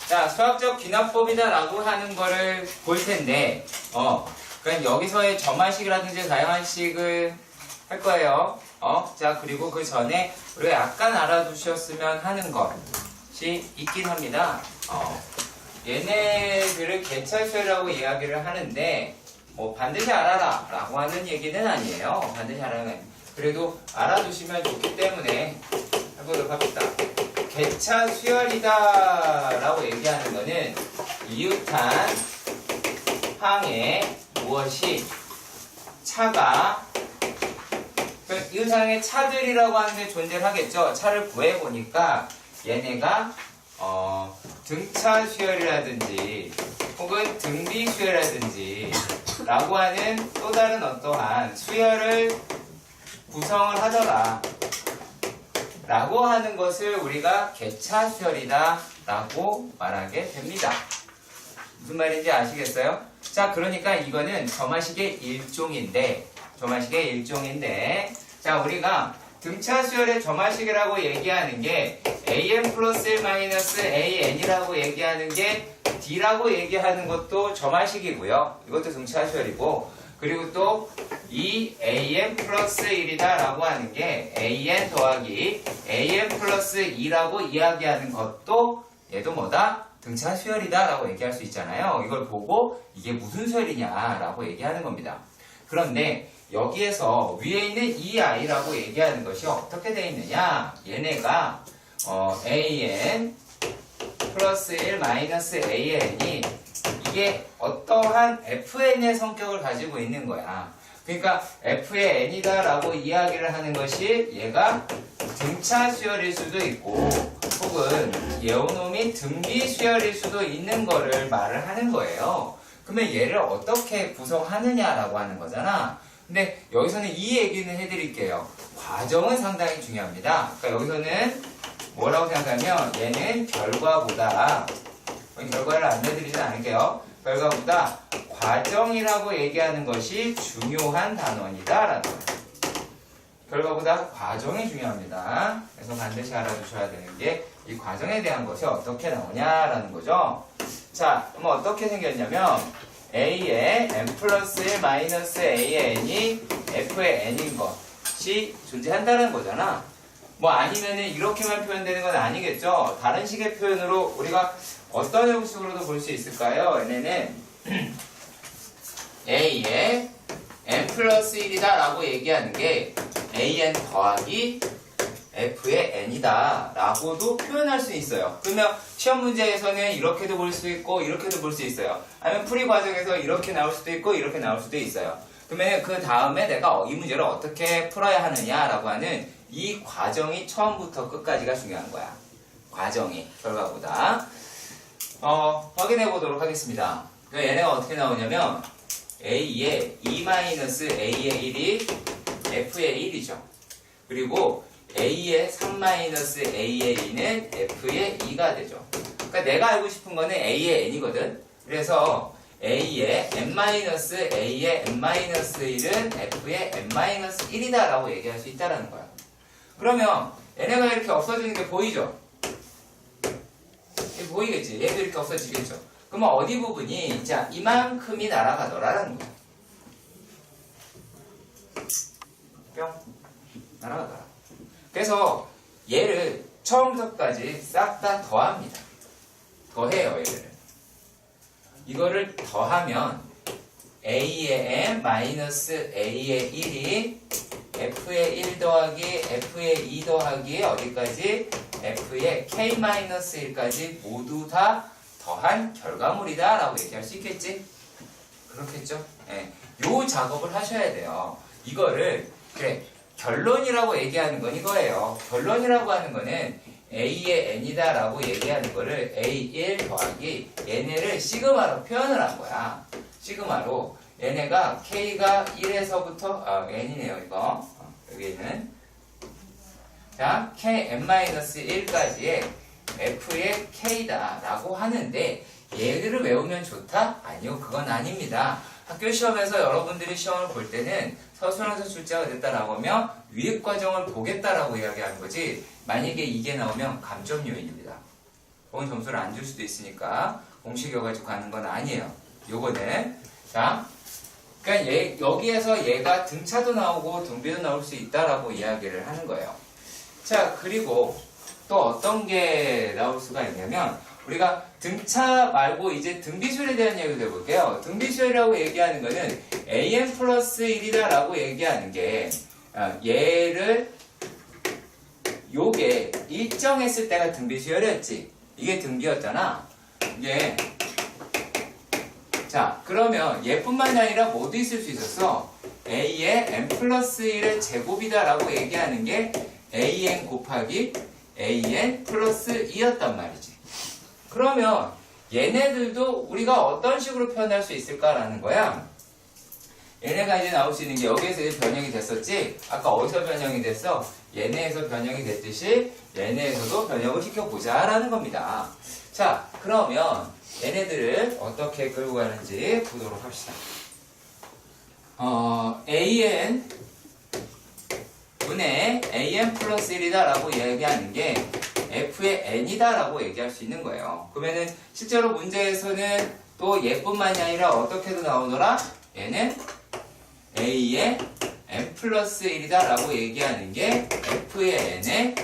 자, 수학적 귀납법이다라고 하는 거를 볼 텐데, 그럼 여기서의 점화식이라든지 가형한식을 할 거예요. 자, 그리고 그 전에 우리가 약간 알아두셨으면 하는 것이 있긴 합니다. 얘네들을 개찰수열이라고 이야기를 하는데, 뭐 반드시 알아라 라고 하는 얘기는 아니에요. 반드시 알아라. 그래도 알아두시면 좋기 때문에 해보도록 합시다. 개차 수열이다 라고 얘기하는 거는 이웃한 항에 무엇이 차가 이웃항에 차들이라고 하는 게 존재를 하겠죠. 차를 구해보니까 얘네가 등차 수열이라든지 혹은 등비 수열이라든지 라고 하는 또 다른 어떠한 수열을 구성을 하더라 라고 하는 것을 우리가 개차수열이다 라고 말하게 됩니다. 무슨 말인지 아시겠어요? 자, 그러니까 이거는 점화식의 일종인데 자, 우리가 등차수열의 점화식이라고 얘기하는 게 an 플러스 1 마이너스 an이라고 얘기하는 게 d라고 얘기하는 것도 점화식이고요. 이것도 등차수열이고, 그리고 또 이 an 플러스 1이다 라고 하는 게 an 더하기 an 플러스 2라고 이야기하는 것도 얘도 뭐다? 등차 수열이다 라고 얘기할 수 있잖아요. 이걸 보고 이게 무슨 수열이냐 라고 얘기하는 겁니다. 그런데 여기에서 위에 있는 이 i라고 얘기하는 것이 어떻게 되어 있느냐, 얘네가 an 플러스 1 마이너스 an이 이게 어떠한 fn의 성격을 가지고 있는 거야. 그러니까 f의 n이다 라고 이야기를 하는 것이 얘가 등차 수열일 수도 있고 혹은 예오놈이 등비 수열일 수도 있는 거를 말을 하는 거예요. 그러면 얘를 어떻게 구성하느냐라고 하는 거잖아. 근데 여기서는 이 얘기는 해드릴게요. 과정은 상당히 중요합니다. 그러니까 여기서는 뭐라고 생각하면 얘는 결과보다, 결과를 안내드리진 않을게요. 결과보다 과정이라고 얘기하는 것이 중요한 단원이다 라는 거예요. 결과보다 과정이 중요합니다. 그래서 반드시 알아두셔야 되는 게 이 과정에 대한 것이 어떻게 나오냐라는 거죠. 자, 그럼 어떻게 생겼냐면 a의 n 플러스 1 마이너스 an이 f의 n인 것이 존재한다는 거잖아. 뭐 아니면은 이렇게만 표현되는 건 아니겠죠. 다른 식의 표현으로 우리가 어떤 형식으로도 볼 수 있을까요? 얘네는 a의 n 플러스 1이다 라고 얘기하는 게 an 더하기 f의 n이다 라고도 표현할 수 있어요. 그러면 시험 문제에서는 이렇게도 볼 수 있고 이렇게도 볼 수 있어요. 아니면 풀이 과정에서 이렇게 나올 수도 있고 이렇게 나올 수도 있어요. 그러면 그 다음에 내가 이 문제를 어떻게 풀어야 하느냐 라고 하는 이 과정이 처음부터 끝까지가 중요한 거야. 과정이 결과보다. 확인해 보도록 하겠습니다. 그러니까 얘네가 어떻게 나오냐면 a의 2-a의 1이 f의 1이죠. 그리고 a의 3-a의 2는 f의 2가 되죠. 그러니까 내가 알고 싶은 거는 a의 n이거든. 그래서 a의 n-a의 n-1은 f의 n-1이다 라고 얘기할 수 있다는 거야. 그러면 얘네가 이렇게 없어지는 게 보이죠? 보이겠지? 얘도 이렇게 없어지겠죠? 그러면 어디 부분이 자 이만큼이 날아가더라라는 거야. 뿅 날아가더라. 그래서 얘를 처음부터까지 싹 다 더합니다. 더해요 얘를. 이거를 더하면 a의 n 마이너스 a의 1이 f의 1 더하기 f의 2 더하기 어디까지? f의 k-1까지 모두 다 더한 결과물이다 라고 얘기할 수 있겠지? 그렇겠죠? 예. 요 작업을 하셔야 돼요. 이거를 그래 결론이라고 얘기하는 건 이거예요. 결론이라고 하는 거는 a의 n이다 라고 얘기하는 거를 a1 더하기 얘네를 시그마로 표현을 한 거야. 시그마로 얘네가 k가 1에서부터 n이네요 이거. 여기는 자 kn-1까지의 f의 k다 라고 하는데 얘를 외우면 좋다? 아니요, 그건 아닙니다. 학교 시험에서 여러분들이 시험을 볼 때는 서술형에서 출제가 됐다라고 하면 위입 과정을 보겠다라고 이야기하는 거지, 만약에 이게 나오면 감점 요인입니다. 혹은 점수를 안 줄 수도 있으니까 공식이어가지고 가는 건 아니에요. 요거는. 자, 그러니까 여기에서 얘가 등차도 나오고 등비도 나올 수 있다라고 이야기를 하는 거예요. 자, 그리고 또 어떤 게 나올 수가 있냐면, 우리가 등차 말고 이제 등비수열에 대한 얘기를 해볼게요. 등비수열이라고 얘기하는 거는 an 플러스 1이다 라고 얘기하는 게, 얘를 요게 일정했을 때가 등비수열이었지. 이게 등비였잖아. 이게 자, 그러면 얘뿐만이 아니라 뭐도 있을 수 있었어. a의 n 플러스 1의 제곱이다 라고 얘기하는 게 an 곱하기 an 플러스 2였단 말이지. 그러면 얘네들도 우리가 어떤 식으로 표현할 수 있을까라는 거야. 얘네가 이제 나올 수 있는 게 여기에서 이제 변형이 됐었지. 아까 어디서 변형이 됐어? 얘네에서 변형이 됐듯이 얘네에서도 변형을 시켜보자 라는 겁니다. 자, 그러면 얘네들을 어떻게 끌고 가는지 보도록 합시다. an 분의 an 플러스 1이다 라고 얘기하는 게 f의 n이다 라고 얘기할 수 있는 거예요. 그러면은 실제로 문제에서는 또 얘뿐만이 아니라 어떻게도 나오더라? 얘는 a의 n 플러스 1이다 라고 얘기하는 게 f의 n에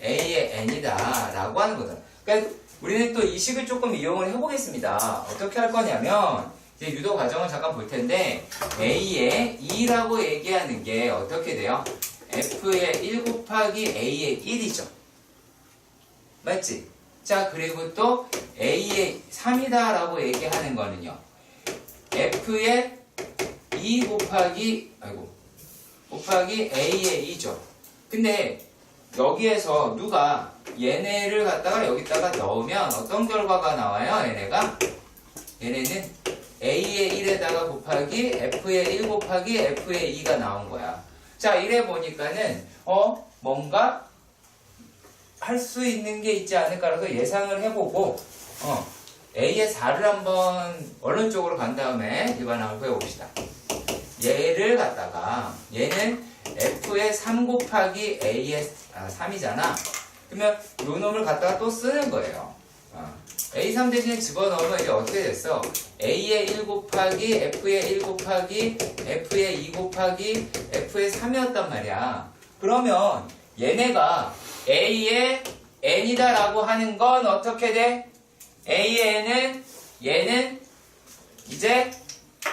a의 n이다 라고 하는 거다. 그러니까 우리는 또 이 식을 조금 이용을 해보겠습니다. 어떻게 할 거냐면, 이제 유도 과정을 잠깐 볼 텐데, a의 2라고 얘기하는 게 어떻게 돼요? f의 1 곱하기 a의 1이죠. 맞지? 자, 그리고 또 a의 3이다 라고 얘기하는 거는요, f의 2 곱하기 a의 2죠. 근데 여기에서 누가 얘네를 갖다가 여기다가 넣으면 어떤 결과가 나와요? 얘네는 a의 1에다가 곱하기 f의 1 곱하기 f의 2가 나온 거야. 자, 이래 보니까는 뭔가 할 수 있는 게 있지 않을까라서 예상을 해보고 a의 4를 한번 원론적으로 간 다음에 일반항을 구해봅시다. 얘를 갖다가 얘는 f의 3 곱하기 a의 3이잖아. 그러면 요 놈을 갖다가 또 쓰는 거예요. a3 대신에 집어넣으면 이제 어떻게 됐어? a의 1 곱하기 f의 1 곱하기 f의 2 곱하기 f의 3이었단 말이야. 그러면 얘네가 a의 n이다 라고 하는 건 어떻게 돼? a의 n은 얘는 이제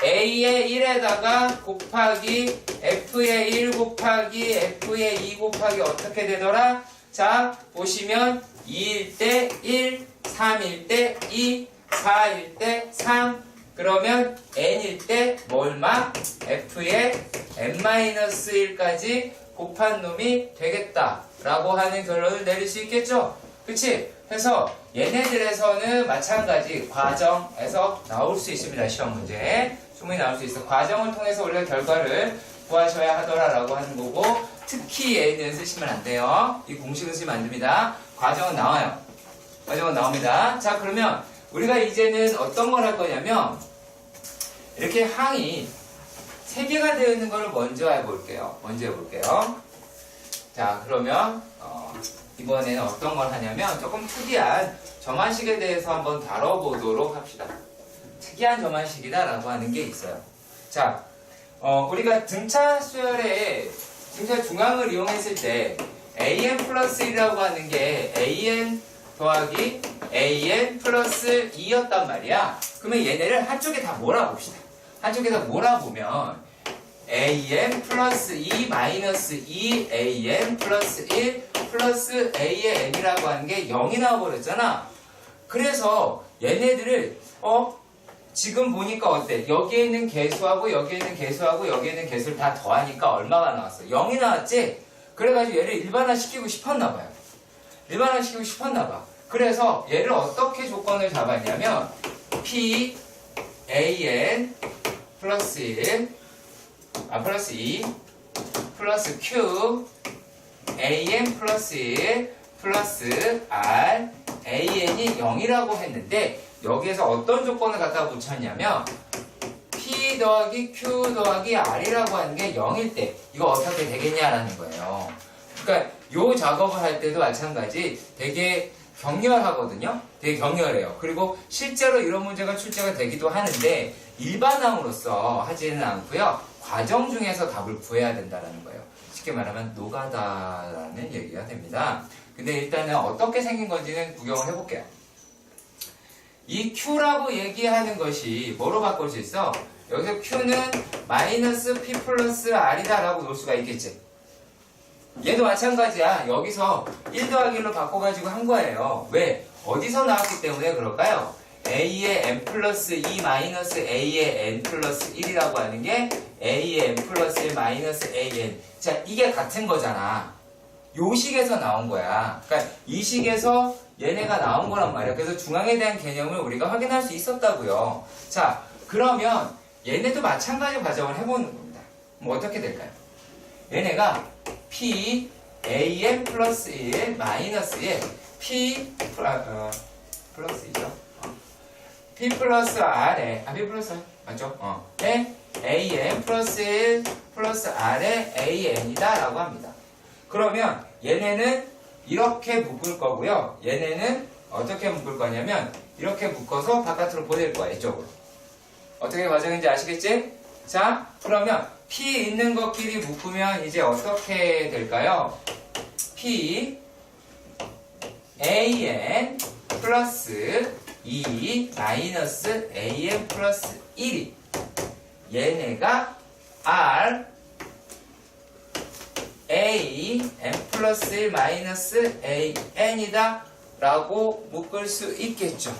a의 1에다가 곱하기 f의 1 곱하기 f의 2 곱하기 어떻게 되더라? 자, 보시면 2일 때 1, 3일 때 2, 4일 때 3, 그러면 n일 때 얼마? f의 n-1까지 곱한 놈이 되겠다라고 하는 결론을 내릴 수 있겠죠? 그치? 그래서 얘네들에서는 마찬가지 과정에서 나올 수 있습니다. 시험 문제 충분히 나올 수 있어. 과정을 통해서 우리가 결과를 구하셔야 하더라라고 하는 거고, 특히 얘는 쓰시면 안 돼요. 이 공식은 쓰시면 안 됩니다. 과정은 나와요. 과정은 나옵니다. 자, 그러면 우리가 이제는 어떤 걸 할 거냐면, 이렇게 항이 3개가 되어 있는 걸 먼저 해볼게요. 자, 그러면 이번에는 어떤 걸 하냐면 조금 특이한 점화식에 대해서 한번 다뤄보도록 합시다. 특이한 점화식이다 라고 하는 게 있어요. 자, 우리가 등차 수열에 등차 중앙을 이용했을 때 an 플러스 1이라고 하는 게 an 더하기 an 플러스 2였단 말이야. 그러면 얘네를 한쪽에 다 몰아봅시다. 한쪽에다 몰아보면 an 플러스 2 마이너스 2 an 플러스 1 플러스 a의 n이라고 하는 게 0이 나와버렸잖아. 그래서 얘네들을 지금 보니까 어때? 여기에 있는 개수하고 여기에 있는 개수하고 여기에 있는 개수를 다 더하니까 얼마가 나왔어? 0이 나왔지? 그래가지고 얘를 일반화시키고 싶었나봐요. 그래서 얘를 어떻게 조건을 잡았냐면 p an 플러스 1 플러스 2 플러스 q an 플러스 1 플러스 r an이 0이라고 했는데, 여기에서 어떤 조건을 갖다 붙였냐면 P 더하기 Q 더하기 R이라고 하는 게 0일 때 이거 어떻게 되겠냐라는 거예요. 그러니까 요 작업을 할 때도 마찬가지 되게 격렬하거든요. 되게 격렬해요. 그리고 실제로 이런 문제가 출제가 되기도 하는데 일반항으로서 하지는 않고요. 과정 중에서 답을 구해야 된다는 거예요. 쉽게 말하면 노가다라는 얘기가 됩니다. 근데 일단은 어떻게 생긴 건지는 구경을 해볼게요. 이 Q라고 얘기하는 것이 뭐로 바꿀 수 있어? 여기서 Q는 마이너스 P 플러스 R이다 라고 놓을 수가 있겠지. 얘도 마찬가지야. 여기서 1 더하기 1로 바꿔가지고 한 거예요. 왜? 어디서 나왔기 때문에 그럴까요? A의 n 플러스 2 마이너스 A의 n 플러스 1이라고 하는 게 A의 n 플러스 1 마이너스 AN. 자, 이게 같은 거잖아. 요 식에서 나온 거야. 그러니까 이 식에서 얘네가 나온 거란 말이야. 그래서 중앙에 대한 개념을 우리가 확인할 수 있었다고요. 자, 그러면 얘네도 마찬가지 과정을 해보는 겁니다. 뭐 어떻게 될까요? 얘네가 P AN 플러스 1 마이너스 1 P 플러스 2죠. P 플러스 R에 P 플러스 R 맞죠? AN 플러스 1 플러스 R에 AN이다 라고 합니다. 그러면 얘네는 이렇게 묶을 거고요. 얘네는 어떻게 묶을 거냐면 이렇게 묶어서 바깥으로 보낼 거야. 이쪽으로. 어떻게 과정인지 아시겠지? 자, 그러면 P 있는 것끼리 묶으면 이제 어떻게 될까요? P AN 플러스 2 마이너스 AN 플러스 1이 얘네가 R A n 플러스 1 마이너스 AN이다 라고 묶을 수 있겠죠.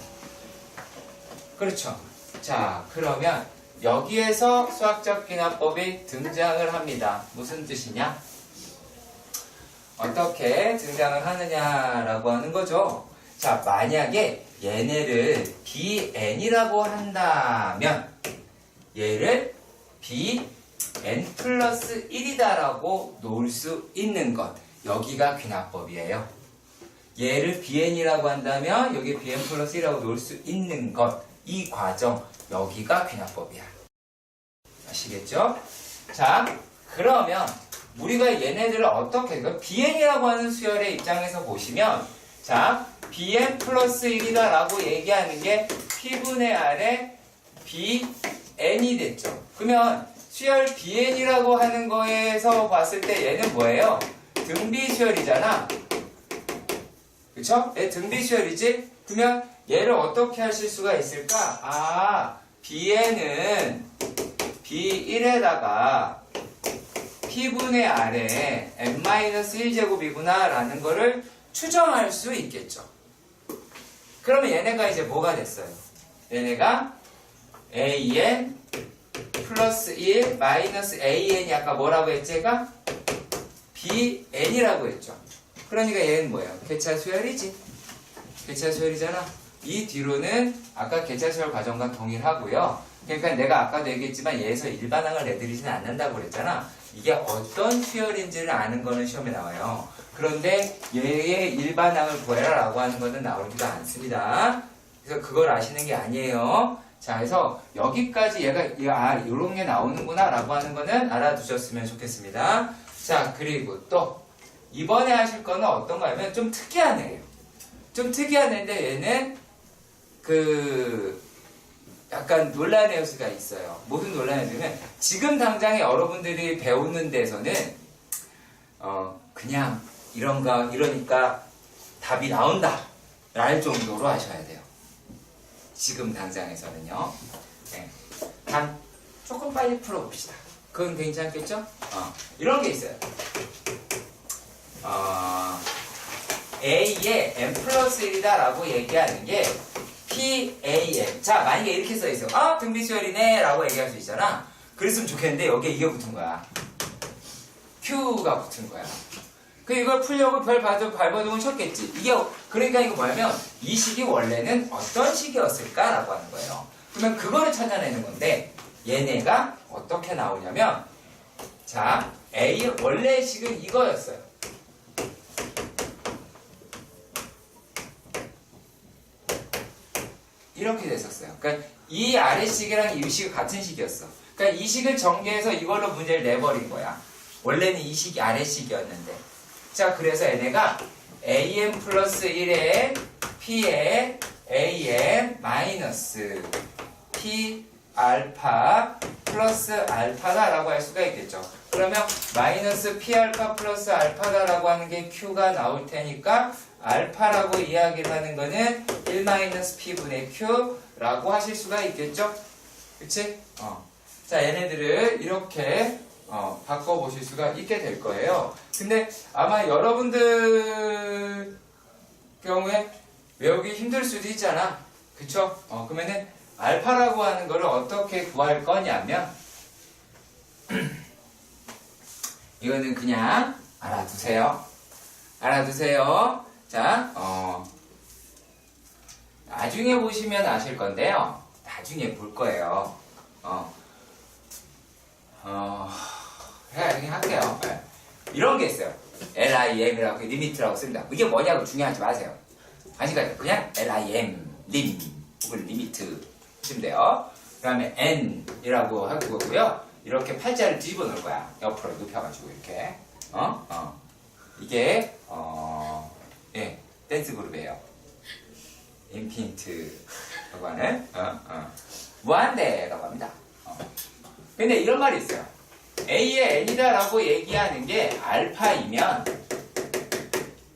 그렇죠. 자, 그러면 여기에서 수학적 기납법이 등장을 합니다. 무슨 뜻이냐? 어떻게 등장을 하느냐라고 하는 거죠. 자, 만약에 얘네를 BN이라고 한다면 얘를 BN 플러스 1이다라고 놓을 수 있는 것. 여기가 귀납법이에요. 얘를 BN이라고 한다면 여기 BN 플러스 1이라고 놓을 수 있는 것. 이 과정. 여기가 귀납법이야. 아시겠죠? 자, 그러면 우리가 얘네들을 어떻게 BN이라고 하는 수열의 입장에서 보시면 자, BN 플러스 1이다 라고 얘기하는 게 P분의 R에 BN이 됐죠. 그러면 수열 BN이라고 하는 거에서 봤을 때 얘는 뭐예요? 등비수열이잖아. 그쵸? 얘 등비수열이지? 그러면 얘를 어떻게 하실 수가 있을까? 아, BN은 B1에다가 P분의 R에 n-1제곱이구나 라는 거를 추정할 수 있겠죠. 그러면 얘네가 이제 뭐가 됐어요? 얘네가 AN 플러스 1 마이너스 AN이 아까 뭐라고 했지? 얘가 BN이라고 했죠. 그러니까 얘는 뭐예요? 개차수열이지. 개차수열이잖아. 이 뒤로는 아까 개차수열 과정과 동일하고요. 그러니까 내가 아까도 얘기했지만 얘에서 일반항을 내드리지는 않는다고 그랬잖아. 이게 어떤 수열인지를 아는 거는 시험에 나와요. 그런데 얘의 일반항을 구해라 라고 하는 거는 나오지도 않습니다. 그래서 그걸 아시는 게 아니에요. 자, 그래서 여기까지 얘가 이런 게 나오는구나 라고 하는 거는 알아두셨으면 좋겠습니다. 자, 그리고 또 이번에 하실 거는 어떤 거냐면 좀 특이한 애예요. 좀 특이한 애인데 얘는 약간 논란의 요소가 있어요. 무슨 논란이냐면 지금 당장에 여러분들이 배우는 데서는 그냥 이러니까 답이 나온다 랄 정도로 하셔야 돼요. 지금 당장에서는요. 네. 단 조금 빨리 풀어봅시다. 그건 괜찮겠죠? 이런 게 있어요. A의 n 플러스 1이다 라고 얘기하는 게 PAN. 자, 만약에 이렇게 써있어. 등비수열이네 라고 얘기할 수 있잖아. 그랬으면 좋겠는데 여기에 이게 붙은 거야. Q가 붙은 거야. 이걸 풀려고 별 발버둥을 쳤겠지. 그러니까 이거 뭐냐면 이 식이 원래는 어떤 식이었을까 라고 하는 거예요. 그러면 그거를 찾아내는 건데 얘네가 어떻게 나오냐면 자, A 원래 식은 이거였어요. 이렇게 됐었어요. 그러니까 이 아래식이랑 이 식이 같은 식이었어. 그러니까 이 식을 전개해서 이걸로 문제를 내버린 거야. 원래는 이 식이 아래식이었는데. 자, 그래서 얘네가 am 플러스 1에 p에 am 마이너스 p 알파 플러스 알파다라고 할 수가 있겠죠. 그러면 마이너스 p 알파 플러스 알파다라고 하는 게 q가 나올 테니까 알파라고 이야기를 하는 거는 1 마이너스 p분의 q라고 하실 수가 있겠죠. 그치? 자, 얘네들을 이렇게 바꿔보실 수가 있게 될 거예요. 근데 아마 여러분들 경우에 외우기 힘들 수도 있잖아. 그쵸? 그러면은 알파라고 하는 거를 어떻게 구할 거냐면 이거는 그냥 알아두세요. 알아두세요. 자, 나중에 보시면 아실 건데요. 나중에 볼 거예요. 그냥 할게요. 네. 이런 게 있어요. LIM이라고 리미트라고 씁니다. 이게 뭐냐고 중요하지 마세요. 아시겠죠? 그냥 LIM, 림, 혹은 리미트 하시면 돼요. 그 다음에 N이라고 할 거고요. 이렇게 팔자를 뒤집어 놓을 거야. 옆으로 눕혀가지고 이렇게. 이게 예, 댄스 그룹이에요. 인피니트라고 하는 무한대라고 합니다. 근데 이런 말이 있어요. A의 N이다 라고 얘기하는 게 알파이면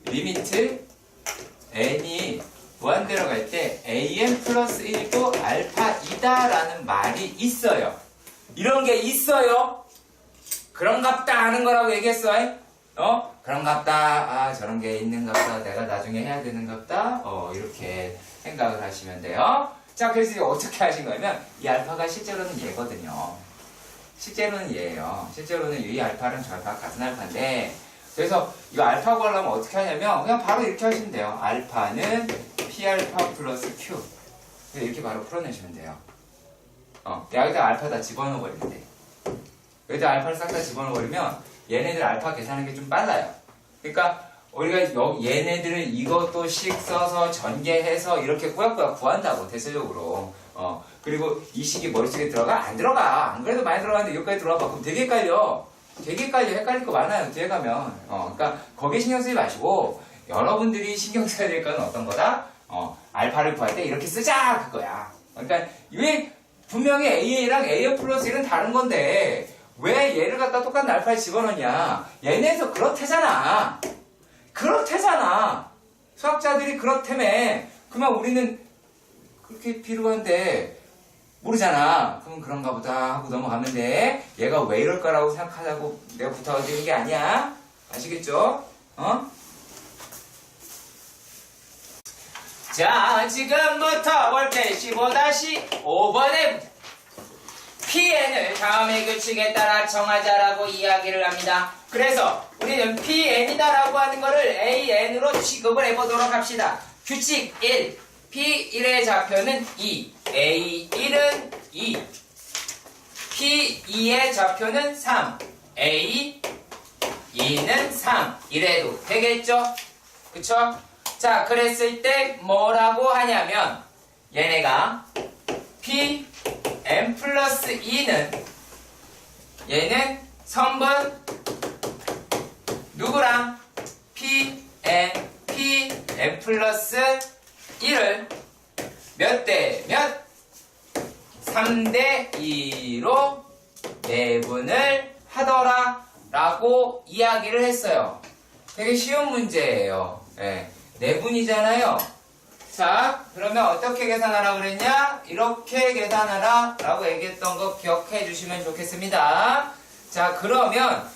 리미트 N이 무한대로 갈 때 AM 플러스 1도 알파이다 라는 말이 있어요. 이런 게 있어요. 그런갑다 하는 거라고 얘기했어. 그런갑다. 아, 저런 게 있는갑다. 내가 나중에 해야 되는갑다. 이렇게 생각을 하시면 돼요. 자, 그래서 이거 어떻게 하신 거냐면 이 알파가 실제로는 얘거든요. 실제로는 얘예요. 실제로는 이 알파랑 저 알파가 같은 알파인데, 그래서 이거 알파 구하려면 어떻게 하냐면 그냥 바로 이렇게 하시면 돼요. 알파는 P알파 플러스 Q. 이렇게 바로 풀어내시면 돼요. 여기다 알파 다 집어넣어 버리면 돼. 여기다 알파를 싹 다 집어넣어 버리면 얘네들 알파 계산하는 게 좀 빨라요. 그러니까 우리가 얘네들은 이것도 식 써서 전개해서 이렇게 꾸역꾸역 구한다고, 대체적으로. 그리고 이 식이 머릿속에 들어가? 안 들어가. 안 그래도 많이 들어가는데 여기까지 들어와봐. 그럼 되게 헷갈려. 되게 헷갈릴 거 많아요. 뒤에 가면. 그러니까 거기에 신경 쓰지 마시고 여러분들이 신경 써야 될 건 어떤 거다? 알파를 구할 때 이렇게 쓰자! 그거야. 그러니까 왜 분명히 AA랑 AF 플러스 1은 다른 건데 왜 얘를 갖다 똑같은 알파에 집어넣냐? 얘네에서 그렇대잖아. 그렇대잖아. 수학자들이 그렇다며. 그러면 우리는 그렇게 비루한데 모르잖아. 그럼 그런가 보다 하고 넘어가면 돼. 얘가 왜 이럴까라고 생각하자고 내가 부탁을 드리는 게 아니야. 아시겠죠? 자, 지금부터 볼게 15-5번에 PN을 다음의 규칙에 따라 정하자라고 이야기를 합니다. 그래서 우리는 PN이다라고 하는 거를 AN으로 취급을 해보도록 합시다. 규칙 1. P1의 좌표는 2. A1은 2. P2의 좌표는 3. A2는 3. 이래도 되겠죠? 그쵸? 자, 그랬을 때 뭐라고 하냐면 얘네가 Pn 플러스 2는 얘는 성분 누구랑? Pn 플러스 1을 몇 대 몇? 3대 2로 내분을 하더라 라고 이야기를 했어요. 되게 쉬운 문제예요. 네. 내분이잖아요. 자, 그러면 어떻게 계산하라 그랬냐? 이렇게 계산하라 라고 얘기했던 거 기억해 주시면 좋겠습니다. 자, 그러면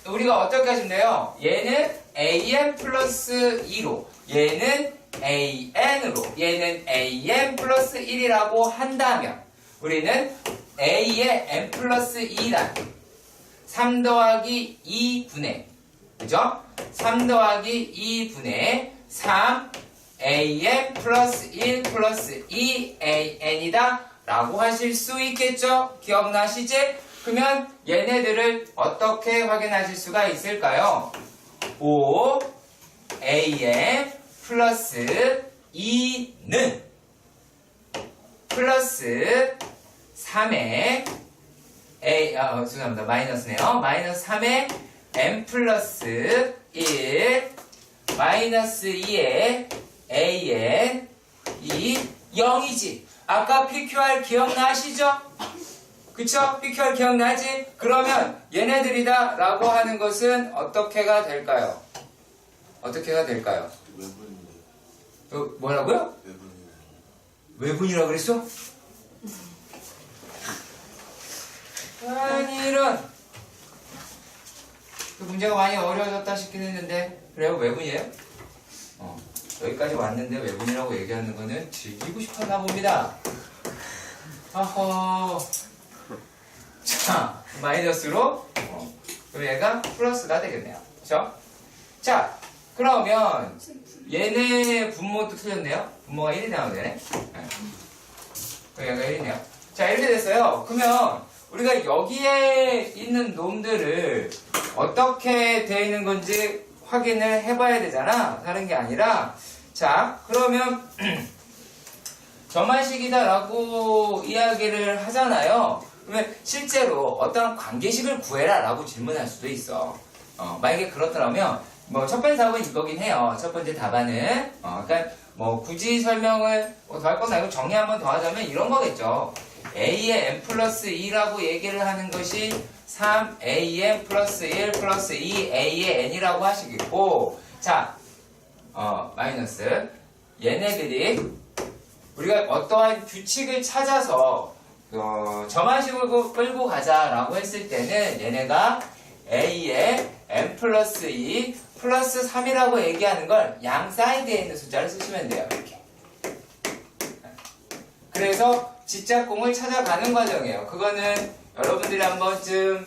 우리가 어떻게 하시면 돼요? 얘는 am 플러스 2로, 얘는 an으로, 얘는 am 플러스 1이라고 한다면 우리는 a의 n 플러스 2란 3 더하기 2분의, 그죠? 3 더하기 2분의 3 am 플러스 1 플러스 2an이다 라고 하실 수 있겠죠? 기억나시지? 그러면 얘네들을 어떻게 확인하실 수가 있을까요? 5am 플러스 2는 플러스 3의 죄송합니다. 마이너스네요. 마이너스 3의 n 플러스 1 마이너스 2의 an 이 0이지. 아까 PQR 기억나시죠? 그쵸? PQR 기억나지? 그러면 얘네들이다 라고 하는 것은 어떻게가 될까요? 어떻게가 될까요? 외분인데. 뭐라고요? 외분이네. 외분이라고 그랬어? 아니 이런 그 문제가 많이 어려워졌다 싶긴 했는데 그래요? 외분이에요? 여기까지 왔는데 외분이라고 얘기하는 거는 즐기고 싶었나 봅니다. 어허. 자, 마이너스로 그럼 얘가 플러스가 되겠네요. 그쵸? 자, 그러면 얘네 분모도 틀렸네요. 분모가 1이 나오네. 네. 그럼 얘가 1이네요. 자, 이렇게 됐어요. 그러면 우리가 여기에 있는 놈들을 어떻게 되어 있는 건지 확인을 해봐야 되잖아. 다른 게 아니라. 자, 그러면 점화식이다 라고 이야기를 하잖아요. 그러면 실제로 어떤 관계식을 구해라 라고 질문할 수도 있어. 만약에 그렇더라면 뭐 첫 번째 답은 이거긴 해요. 첫 번째 답안은 그러니까 뭐 굳이 설명을 더 할 건 아니고 정리 한번 더 하자면 이런 거겠죠. a의 n 플러스 2라고 얘기를 하는 것이 3an 플러스 1 플러스 2a의 n이라고 하시겠고, 자, 마이너스 얘네들이 우리가 어떠한 규칙을 찾아서 점화식으로 끌고 가자라고 했을 때는 얘네가 a의 n 플러스 2 플러스 3이라고 얘기하는 걸 양 사이드에 있는 숫자를 쓰시면 돼요. 이렇게. 그래서 직작공을 찾아가는 과정이에요. 그거는 여러분들이 한 번쯤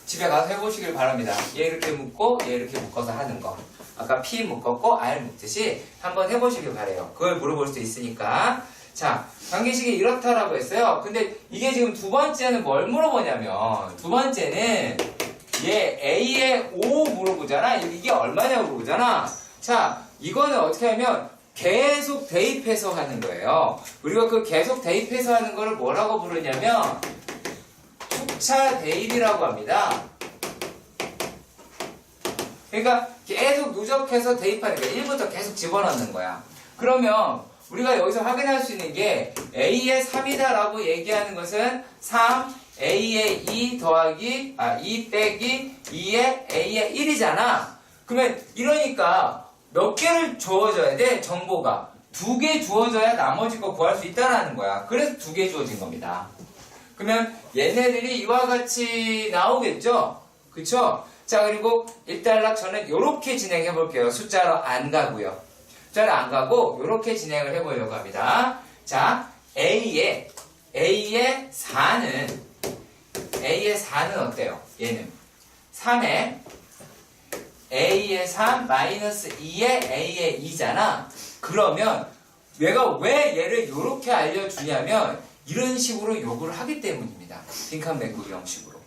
집에 가서 해보시길 바랍니다. 얘 이렇게 묶고 얘 이렇게 묶어서 하는 거. 아까 P 묶었고 R 묶듯이 한번 해보시길 바래요. 그걸 물어볼 수 있으니까. 자, 관계식이 이렇다라고 했어요. 근데 이게 지금 두 번째는 뭘 물어보냐면, 두 번째는 얘 A의 5 물어보잖아. 이게 얼마냐고 물어보잖아. 자, 이거는 어떻게 하면 계속 대입해서 하는 거예요. 우리가 그 계속 대입해서 하는 거를 뭐라고 부르냐면 축차 대입이라고 합니다. 그러니까 계속 누적해서 대입하는 거야. 1부터 계속 집어넣는 거야. 그러면 우리가 여기서 확인할 수 있는 게 A의 3이다 라고 얘기하는 것은 3 A의 2 더하기 2 빼기 2의 A의 1이잖아. 그러면 이러니까 몇 개를 주어져야 돼? 정보가 2개 주어져야 나머지 거 구할 수 있다라는 거야. 그래서 2개 주어진 겁니다. 그러면 얘네들이 이와 같이 나오겠죠? 그쵸? 자, 그리고 일단락 저는 이렇게 진행해 볼게요. 숫자로 안 가고요. 숫자로 안 가고 이렇게 진행을 해 보려고 합니다. 자, A의 4는 어때요? 얘는 3에 A의 3 마이너스 2의 A의 2잖아. 그러면 내가 왜 얘를 이렇게 알려주냐면 이런 식으로 요구를 하기 때문입니다. 빈칸 메꾸기 형식으로.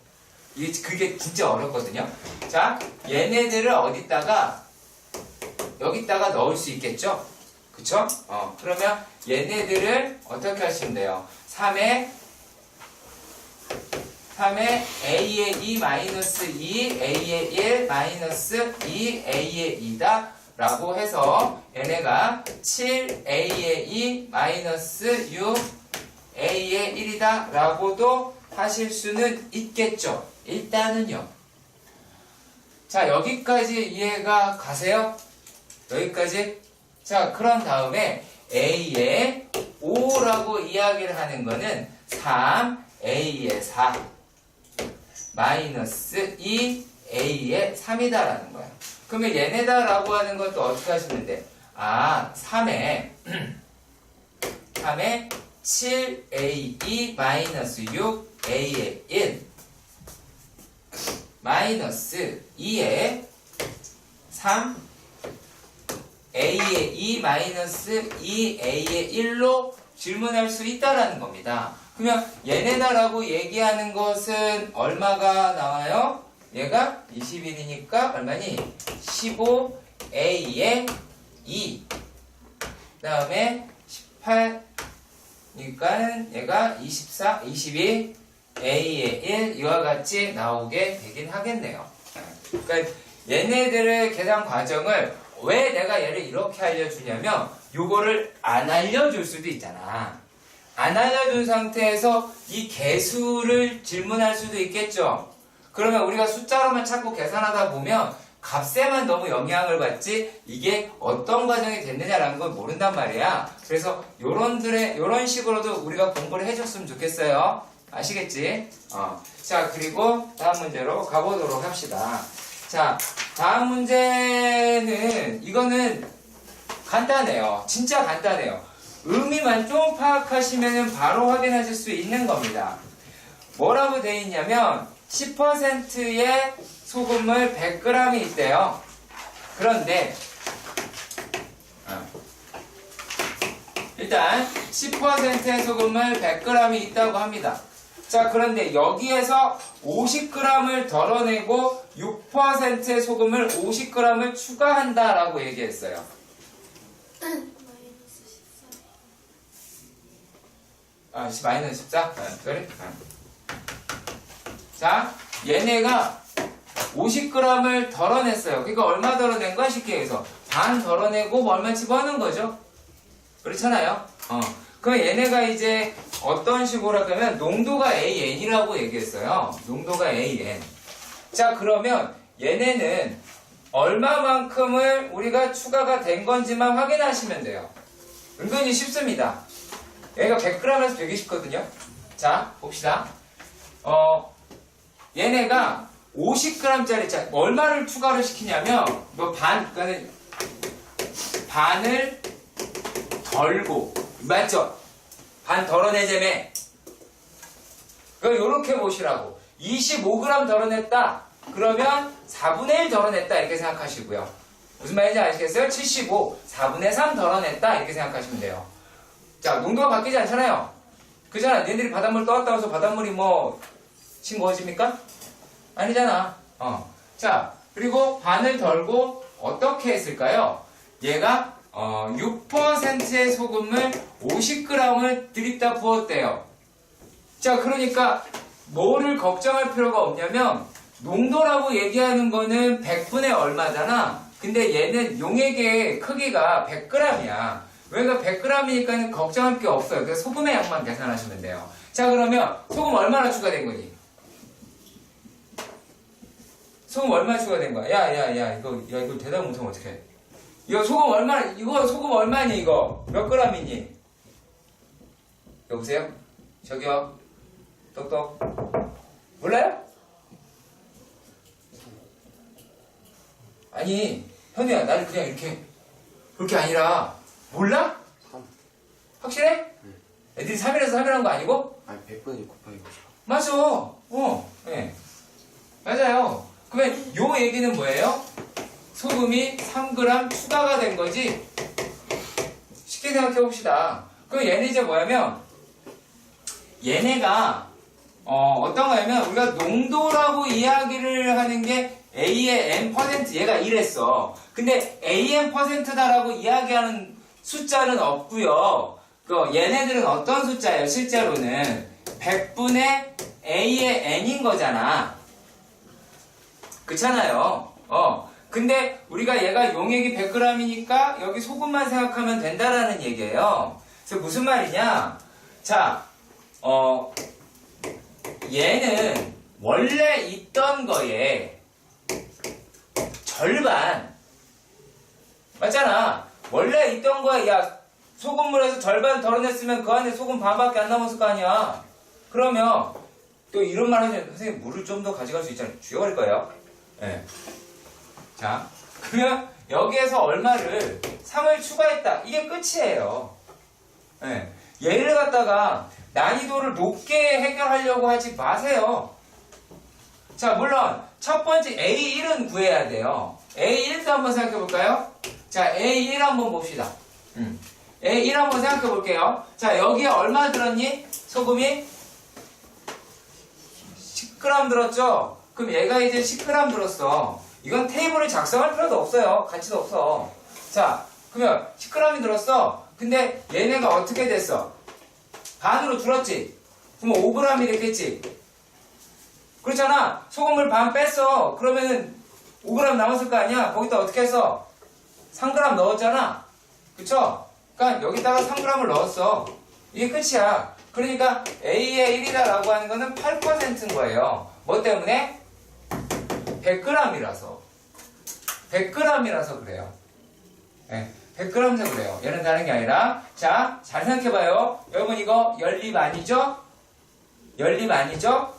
그게 진짜 어렵거든요. 자, 얘네들을 어디다가 여기다가 넣을 수 있겠죠? 그쵸? 그러면 얘네들을 어떻게 하시면 돼요? 3에 A의 2 마이너스 2 A의 1 마이너스 2 A의 2다 라고 해서 얘네가 7 A의 2 마이너스 6 A의 1이다 라고도 하실 수는 있겠죠. 일단은요. 자, 여기까지 이해가 가세요? 여기까지? 자, 그런 다음에 A의 5라고 이야기를 하는 거는 3 A의 4 마이너스 2 A의 3이다라는 거야. 그러면 얘네다라고 하는 것도 어떻게 하시면 돼? 3에 7A2 마이너스 6A의 1 마이너스 2에 3 A의 2 마이너스 2A의 1로 질문할 수 있다라는 겁니다. 그러면 얘네다라고 얘기하는 것은 얼마가 나와요? 얘가 21이니까 얼마니? 15A의 2 그 다음에 18 그러니까는 얘가 24, 22, A의 1 이와 같이 나오게 되긴 하겠네요. 그러니까 얘네들의 계산 과정을 왜 내가 얘를 이렇게 알려주냐면 요거를 안 알려줄 수도 있잖아. 안 알려준 상태에서 이 개수를 질문할 수도 있겠죠. 그러면 우리가 숫자로만 자꾸 계산하다 보면 값에만 너무 영향을 받지 이게 어떤 과정이 됐느냐라는 걸 모른단 말이야. 그래서 요런 식으로도 우리가 공부를 해줬으면 좋겠어요. 아시겠지? 자, 그리고 다음 문제로 가보도록 합시다. 자, 다음 문제는 이거는 간단해요. 진짜 간단해요. 의미만 좀 파악하시면 바로 확인하실 수 있는 겁니다. 뭐라고 되어 있냐면 10%의 소금물 100g이 있대요. 그런데 일단 10%의 소금물 100g이 있다고 합니다. 자, 그런데 여기에서 50g을 덜어내고 6%의 소금을 50g을 추가한다라고 얘기했어요. 마이너스 14? 그래? 자, 얘네가 50g을 덜어냈어요. 그러니까 얼마 덜어낸 거야? 쉽게 해서 반 덜어내고 뭐 얼마 집어넣은 거죠? 그렇잖아요? 그럼 얘네가 이제 어떤 식으로 하면 농도가 AN이라고 얘기했어요. 농도가 AN. 자, 그러면 얘네는 얼마만큼을 우리가 추가가 된 건지만 확인하시면 돼요. 은근히 쉽습니다. 얘가 100g에서 되게 쉽거든요. 자, 봅시다. 얘네가 50g짜리 얼마를 추가를 시키냐면 그러니까 반을 덜고 맞죠? 반 덜어내자매. 요렇게 보시라고. 25g 덜어냈다. 그러면 4분의 1 덜어냈다 이렇게 생각하시고요. 무슨 말인지 아시겠어요? 75, 4분의 3 덜어냈다 이렇게 생각하시면 돼요. 자, 농도가 바뀌지 않잖아요. 그잖아. 얘네들이 바닷물 떠왔다고 해서 바닷물이 뭐 싱거워집니까? 아니잖아. 자, 그리고 반을 덜고 어떻게 했을까요? 얘가 6%의 소금을 50g을 드립다 부었대요. 자, 그러니까 뭐를 걱정할 필요가 없냐면 농도라고 얘기하는 거는 100분의 얼마잖아. 근데 얘는 용액의 크기가 100g이야. 왜냐면 100g이니까 걱정할 게 없어요. 그래서 소금의 양만 계산하시면 돼요. 자, 그러면 소금 얼마나 추가된 거니? 소금 얼마 추가된 거야? 야, 이거 대답 못하면 어떡해? 이거 소금 얼마니, 이거? 몇 g이니? 여보세요? 저기요? 똑똑. 몰라요? 아니, 현우야, 나를 그냥 이렇게, 그렇게 아니라, 몰라? 3. 확실해? 애들이 3이라서 3이라는 거 아니고? 아니 100번이 곱하기 50. 맞아. 네. 맞아요. 그러면 요 얘기는 뭐예요? 소금이 3g 추가가 된 거지? 쉽게 생각해 봅시다. 그럼 얘네 이제 뭐냐면, 얘네가, 어떤 거냐면, 우리가 농도라고 이야기를 하는 게 A의 N%, 얘가 이랬어. 근데 AN%다라고 이야기하는 숫자는 없고요. 얘네들은 어떤 숫자예요? 실제로는 100분의 A의 N인 거잖아. 그렇잖아요. 근데 우리가 얘가 용액이 100g이니까 여기 소금만 생각하면 된다라는 얘기예요. 그래서 무슨 말이냐? 자, 얘는 원래 있던 거에 절반. 맞잖아. 원래 있던 거에, 야, 소금물에서 절반 덜어냈으면 그 안에 소금 반밖에 안 남았을 거 아니야. 그러면 또 이런 말 하시면 선생님 물을 좀 더 가져갈 수 있잖아요. 죽여버릴 거예요. 네. 자, 그러면 여기에서 얼마를 3을 추가했다. 이게 끝이에요. 네. 얘를 갖다가 난이도를 높게 해결하려고 하지 마세요. 자, 물론 첫 번째 A1은 구해야 돼요. A1도 한번 생각해 볼까요? 자, A1 한번 봅시다. A1 한번 생각해 볼게요. 자, 여기에 얼마 들었니? 소금이 10g 들었죠? 그럼 얘가 이제 10g 들었어. 이건 테이블을 작성할 필요도 없어요. 가치도 없어. 자, 그러면 10g이 들었어. 근데 얘네가 어떻게 됐어? 반으로 줄었지? 그럼 5g이 됐겠지? 그렇잖아. 소금물 반 뺐어. 그러면은 5g 남았을 거 아니야? 거기다 어떻게 했어? 3g 넣었잖아. 그쵸? 그러니까 여기다가 3g을 넣었어. 이게 끝이야. 그러니까 A의 1이다라고 하는 거는 8%인 거예요. 뭐 때문에? 100g이라서. 100g이라서 그래요. 네, 100g에서 그래요. 얘는 다른 게 아니라. 자, 잘 생각해봐요. 여러분 이거 연립 아니죠? 연립 아니죠?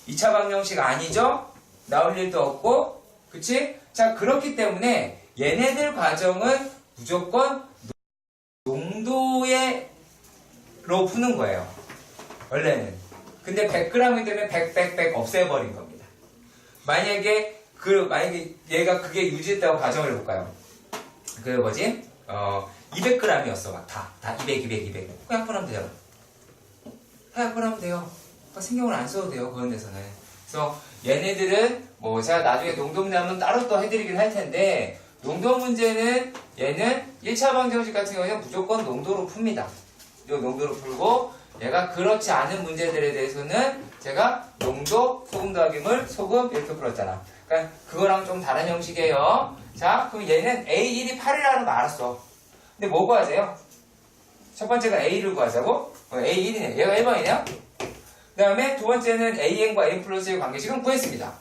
2차 방정식 아니죠? 나올 일도 없고. 그치? 자, 그렇기 때문에 얘네들 과정은 무조건 농도로 푸는 거예요. 원래는. 근데 100g이기 때문에 100 없애버린 겁니다. 만약에 얘가 그게 유지했다고 가정을 해볼까요? 그 뭐지? 200g이었어. 막 다 200. 약분하면 돼요. 약분하면 돼요. 신경을 안 써도 돼요. 그런 데서는. 그래서 얘네들은 뭐 제가 나중에 농도 문제는 따로 또 해드리긴 할 텐데 농도 문제는 얘는 1차 방정식 같은 경우에는 무조건 농도로 풉니다. 이 농도로 풀고 얘가 그렇지 않은 문제들에 대해서는 제가 농도, 소금 더하기 물, 소금 이렇게 풀었잖아. 그러니까 그거랑 좀 다른 형식이에요. 자, 그럼 얘는 A1이 8이라는 거 알았어. 근데 뭐 구하세요? 첫 번째가 A를 구하자고? A1이네. 얘가 1번이네요? 그 다음에 두 번째는 AN과 AN 플러스의 관계식은 구했습니다.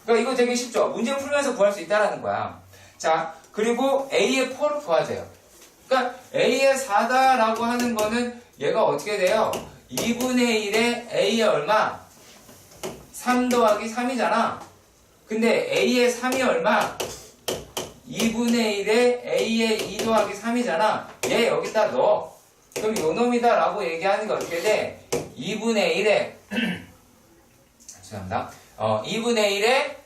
그러니까 이거 되게 쉽죠? 문제 풀면서 구할 수 있다는 거야. 자, 그리고 A의 4를 구하세요. 그러니까 A의 4다라고 하는 거는 얘가 어떻게 돼요? 2분의 1에 A의 얼마? 3 더하기 3이잖아. 근데 A의 3이 얼마? 2분의 1에 A의 2 더하기 3이잖아. 얘 여기다 넣어. 그럼 요 놈이다 라고 얘기하는 게 어떻게 돼? 2분의 1에 죄송합니다. 2분의 1에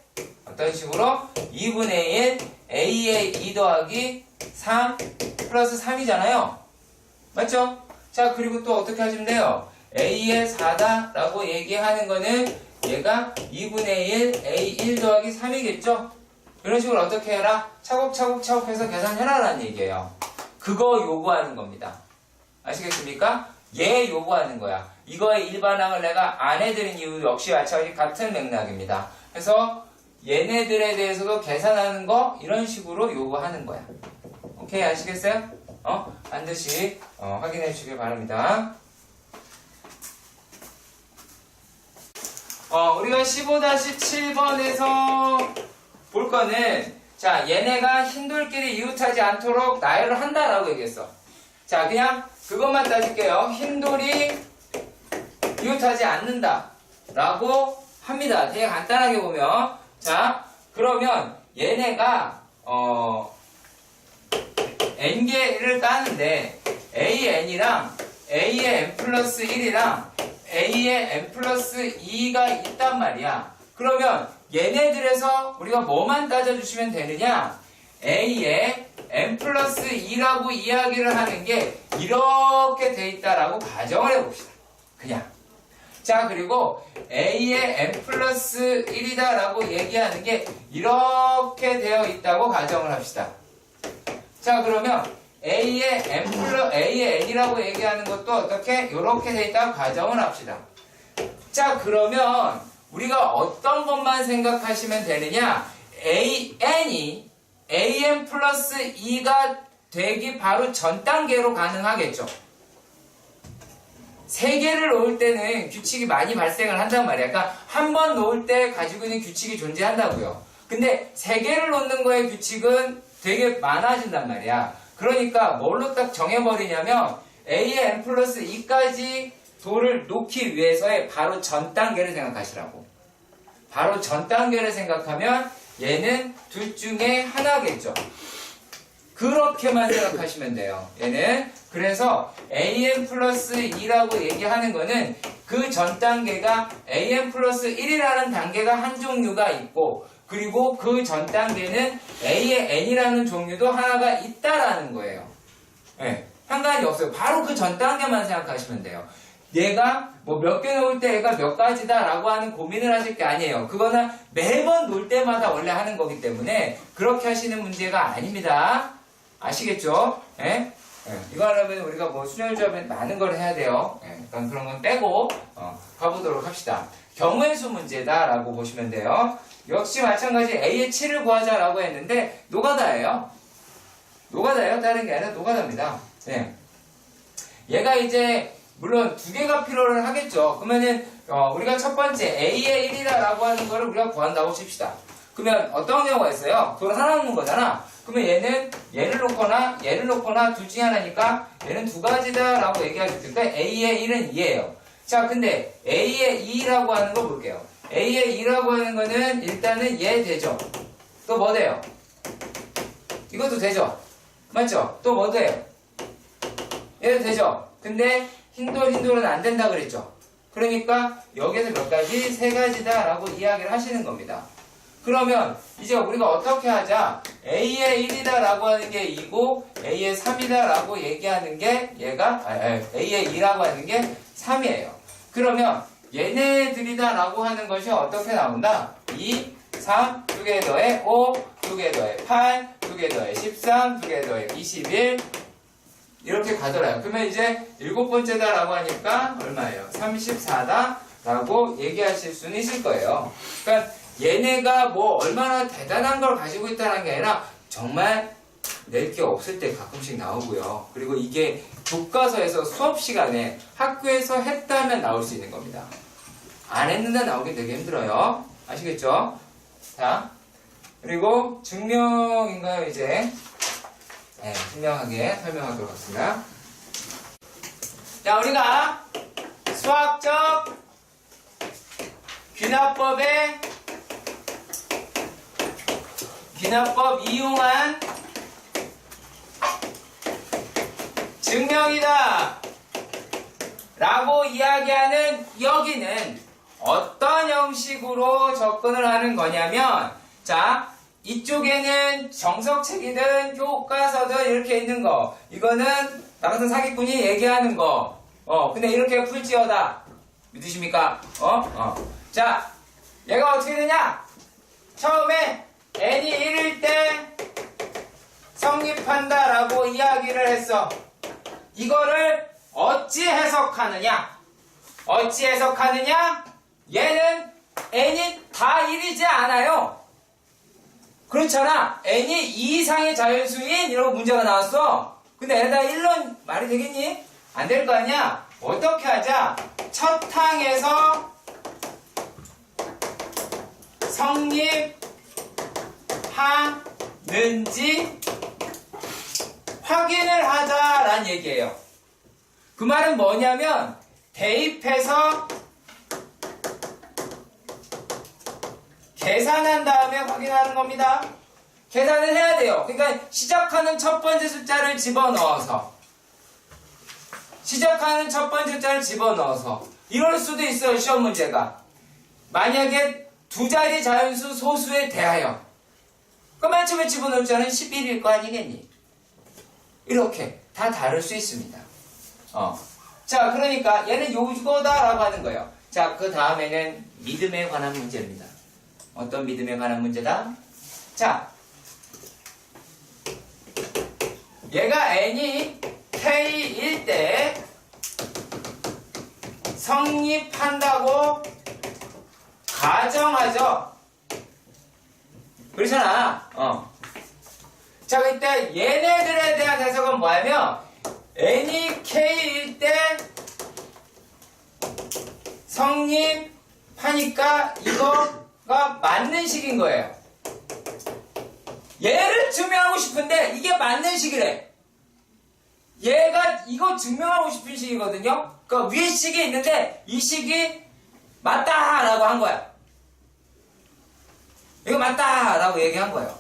어떤 식으로? 2분의 1 A의 2 더하기 3 플러스 3이잖아요. 맞죠? 자, 그리고 또 어떻게 하시면 돼요? A의 4다 라고 얘기하는 거는 얘가 2분의 1 A1 더하기 3이겠죠? 이런 식으로 어떻게 해라? 차곡차곡 해서 계산해라라는 얘기예요. 그거 요구하는 겁니다. 아시겠습니까? 얘 요구하는 거야. 이거의 일반항을 내가 안 해드린 이유 역시 마찬가지 같은 맥락입니다. 그래서 얘네들에 대해서도 계산하는 거 이런 식으로 요구하는 거야. 오케이, 아시겠어요? 반드시 확인해 주시길 바랍니다. 우리가 15-7번에서 볼 거는 자, 얘네가 흰돌끼리 이웃하지 않도록 나열을 한다라고 얘기했어. 자, 그냥 그것만 따질게요. 흰돌이 이웃하지 않는다 라고 합니다. 되게 간단하게 보면 자, 그러면 얘네가 n개를 따는데 AN이랑 A의 n 플러스 1이랑 A의 n 플러스 2가 있단 말이야. 그러면 얘네들에서 우리가 뭐만 따져주시면 되느냐? A의 n 플러스 2라고 이야기를 하는 게 이렇게 돼 있다라고 가정을 해봅시다. 그냥. 자, 그리고 A의 n 플러스 1이다 라고 얘기하는 게 이렇게 되어 있다고 가정을 합시다. 자, 그러면 A의 n이라고 얘기하는 것도 어떻게? 이렇게 돼 있다고 가정을 합시다. 자, 그러면 우리가 어떤 것만 생각하시면 되느냐? AN이 AN 플러스 2가 되기 바로 전 단계로 가능하겠죠. 3개를 놓을 때는 규칙이 많이 발생을 한단 말이야. 그러니까 한 번 놓을 때 가지고 있는 규칙이 존재한다고요. 근데 3개를 놓는 거의 규칙은 되게 많아진단 말이야. 그러니까 뭘로 딱 정해버리냐면 A의 n 플러스 2까지 도를 놓기 위해서의 바로 전 단계를 생각하시라고. 바로 전 단계를 생각하면 얘는 둘 중에 하나겠죠. 그렇게만 생각하시면 돼요. 얘는. 그래서 AN 플러스 2라고 얘기하는 거는 그 전 단계가 AN 플러스 1이라는 단계가 한 종류가 있고, 그리고 그 전 단계는 A의 N이라는 종류도 하나가 있다라는 거예요. 네, 상관이 없어요. 바로 그 전 단계만 생각하시면 돼요. 얘가 뭐 몇 개 놓을 때 얘가 몇 가지다라고 하는 고민을 하실 게 아니에요. 그거는 매번 놓을 때마다 원래 하는 거기 때문에 그렇게 하시는 문제가 아닙니다. 아시겠죠? 네? 이거 하려면 우리가 뭐 순혈조합에 많은 걸 해야 돼요. 그러니까 그런 건 빼고 가보도록 합시다. 경우의 수 문제다라고 보시면 돼요. 역시 마찬가지 A의 7을 구하자라고 했는데 노가다예요. 노가다예요. 다른 게 아니라 노가다입니다. 얘가 이제 물론 두 개가 필요를 하겠죠. 그러면은 우리가 첫 번째 A의 1이다라고 하는 거를 우리가 구한다고 칩시다. 그러면 어떤 경우가 있어요? 그걸 하나 놓는 거잖아. 그러면 얘를 놓거나 둘 중에 하나니까 얘는 두 가지다라고 얘기할 수 있으니까 A의 1은 2예요. 자, 근데 A의 2라고 하는 거 볼게요. A의 2라고 하는 거는 일단은 얘 되죠. 또 뭐 돼요? 이것도 되죠. 맞죠? 또 뭐 돼요? 얘도 되죠. 근데 흰돌은 안 된다 그랬죠. 그러니까 여기에서 몇 가지? 세 가지다라고 이야기를 하시는 겁니다. 그러면 이제 우리가 어떻게 하자? A의 1이다라고 하는 게 2고 A의 3이다라고 얘기하는 게 얘가 A의 2라고 하는 게 3이에요. 그러면 얘네들이다라고 하는 것이 어떻게 나온다? 2, 3, 2개 더해 5, 2개 더해 8, 2개 더해 13, 2개 더해 21 이렇게 가더라요. 그러면 이제 일곱 번째다라고 하니까 얼마예요? 34다라고 얘기하실 수는 있을 거예요. 그러니까 얘네가 뭐 얼마나 대단한 걸 가지고 있다는 게 아니라 정말 낼 게 없을 때 가끔씩 나오고요. 그리고 이게 교과서에서 수업 시간에 학교에서 했다면 나올 수 있는 겁니다. 안 했는데 나오기 되게 힘들어요. 아시겠죠? 자, 그리고 증명인가요, 이제? 분명하게 설명하도록 하겠습니다. 자, 우리가 수학적 귀납법 이용한 증명이다 라고 이야기하는 여기는 어떤 형식으로 접근을 하는 거냐면, 자, 이쪽에는 정석책이든 교과서든 이렇게 있는 거, 이거는 나 같은 사기꾼이 얘기하는 거, 근데 이렇게 풀지어다. 믿으십니까? 자, 얘가 어떻게 되냐? 처음에 n이 1일 때 성립한다라고 이야기를 했어. 이거를 어찌 해석하느냐? 얘는 n이 다 1이지 않아요. 그렇잖아. n이 2 이상의 자연수인 이러고 문제가 나왔어. 근데 n에다 1론 말이 되겠니? 안 될 거 아니야? 어떻게 하자? 첫 항에서 성립하는지 확인을 하자라는 얘기예요. 그 말은 뭐냐면 대입해서 계산한 다음에 확인하는 겁니다. 계산을 해야 돼요. 그러니까 시작하는 첫 번째 숫자를 집어넣어서 이럴 수도 있어요. 시험 문제가 만약에 두 자리 자연수 소수에 대하여 그럼 맨 처음에 집어넣을 자는 11일 거 아니겠니? 이렇게 다 다를 수 있습니다. 자, 그러니까 얘는 요거다라고 하는 거예요. 자, 그 다음에는 믿음에 관한 문제입니다. 어떤 믿음에 관한 문제다? 자, 얘가 n이 k일 때 성립한다고 가정하죠. 그렇잖아. 자, 그때 얘네들에 대한 해석은 뭐냐면 n이 k일 때 성립하니까 이거가 맞는 식인 거예요. 얘를 증명하고 싶은데 이게 맞는 식이래. 얘가 이거 증명하고 싶은 식이거든요. 그러니까 위에 식이 있는데 이 식이 맞다라고 한 거야. 이거 맞다라고 얘기한 거예요.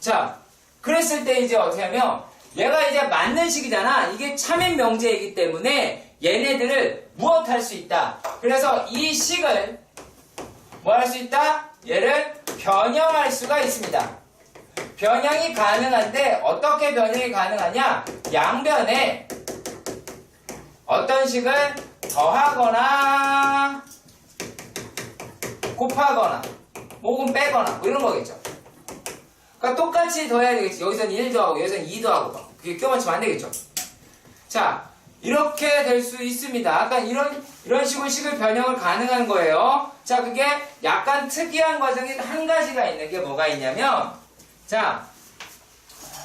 자, 그랬을 때 이제 어떻게 하면 얘가 이제 맞는 식이잖아. 이게 참인 명제이기 때문에 얘네들을 무엇할 수 있다. 그래서 이 식을 뭐 할 수 있다? 얘를 변형할 수가 있습니다. 변형이 가능한데 어떻게 변형이 가능하냐? 양변에 어떤 식을 더하거나 곱하거나 혹은 빼거나 뭐 이런 거겠죠. 그러니까 똑같이 더해야 되겠지. 여기서는 1 더하고 여기서는 2 더하고 그게 껴맞추면 안 되겠죠. 자, 이렇게 될 수 있습니다. 아까 이런 식으로 식을 변형을 가능한 거예요. 자, 그게 약간 특이한 과정이 한 가지가 있는 게 뭐가 있냐면, 자,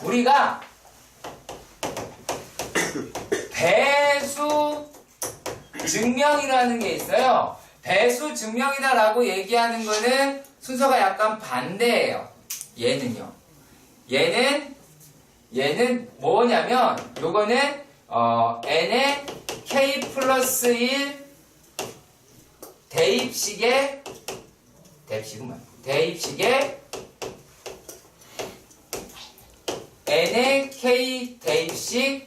우리가 배수 증명이라는 게 있어요. 배수 증명이다라고 얘기하는 거는 순서가 약간 반대예요. 얘는요. 얘는 뭐냐면 요거는 n의 k 플러스 1 대입식의 n의 k 대입식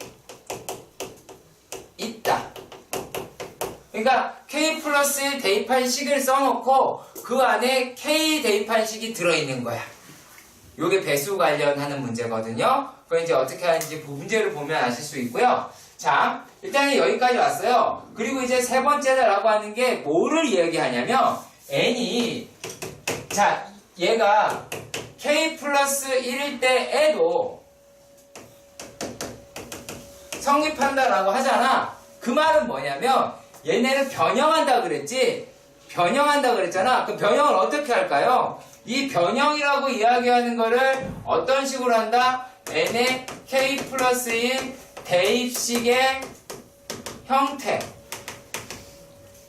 있다. 그러니까 k 플러스 1 대입한 식을 써놓고 그 안에 k 대입한 식이 들어있는 거야. 요게 배수 관련하는 문제거든요. 그거 이제 어떻게 하는지 문제를 보면 아실 수 있고요. 자, 일단은 여기까지 왔어요. 그리고 이제 세 번째라고 하는 게 뭐를 이야기하냐면 n이, 자, 얘가 k 플러스 1일 때에도 성립한다라고 하잖아. 그 말은 뭐냐면 얘네를 변형한다 그랬지? 변형한다 그랬잖아. 그 변형을 어떻게 할까요? 이 변형이라고 이야기하는 거를 어떤 식으로 한다? n의 k 플러스 1 대입식의 형태.